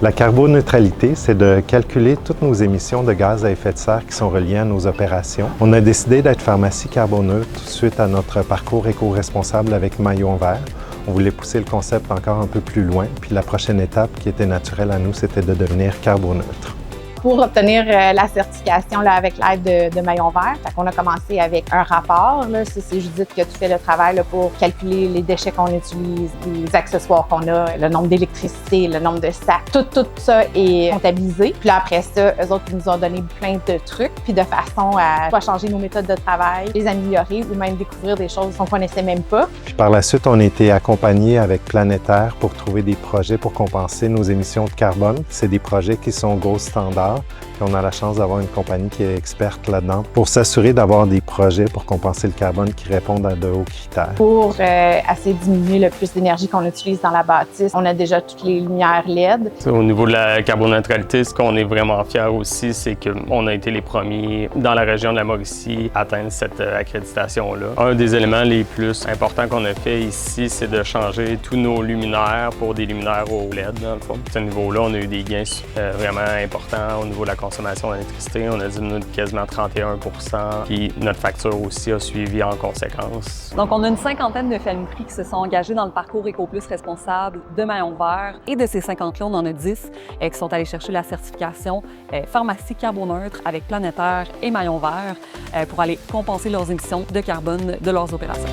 La carboneutralité, c'est de calculer toutes nos émissions de gaz à effet de serre qui sont reliées à nos opérations. On a décidé d'être pharmacie carboneutre suite à notre parcours éco-responsable avec Maillon Vert. On voulait pousser le concept encore un peu plus loin, puis la prochaine étape qui était naturelle à nous, c'était de devenir carboneutre. Pour obtenir la certification avec l'aide de Maillon Vert, on a commencé avec un rapport. C'est Judith qui a tout fait le travail pour calculer les déchets qu'on utilise, les accessoires qu'on a, le nombre d'électricité, le nombre de sacs. Tout ça est comptabilisé. Puis là, après ça, eux autres, ils nous ont donné plein de trucs, puis de façon à pas changer nos méthodes de travail, les améliorer ou même découvrir des choses qu'on connaissait même pas. Puis par la suite, on a été accompagnés avec Planétaire pour trouver des projets pour compenser nos émissions de carbone. C'est des projets qui sont gold standard. Puis on a la chance d'avoir une compagnie qui est experte là-dedans pour s'assurer d'avoir des projets pour compenser le carbone qui répondent à de hauts critères. Pour assez diminuer le plus d'énergie qu'on utilise dans la bâtisse, on a déjà toutes les lumières LED. Au niveau de la carboneutralité, ce qu'on est vraiment fiers aussi, c'est qu'on a été les premiers dans la région de la Mauricie à atteindre cette accréditation-là. Un des éléments les plus importants qu'on a fait ici, c'est de changer tous nos luminaires pour des luminaires au LED, dans le fond. À ce niveau-là, on a eu des gains vraiment importants au niveau de la consommation d'électricité. On a diminué de quasiment 31 %, puis notre facture aussi a suivi en conséquence. Donc, on a une cinquantaine de familles qui se sont engagées dans le parcours EcoPlus responsable de Maillon Vert. Et de ces 50-là, on en a 10 qui sont allés chercher la certification pharmacie carboneutre avec Planétaire et Maillon Vert pour aller compenser leurs émissions de carbone de leurs opérations.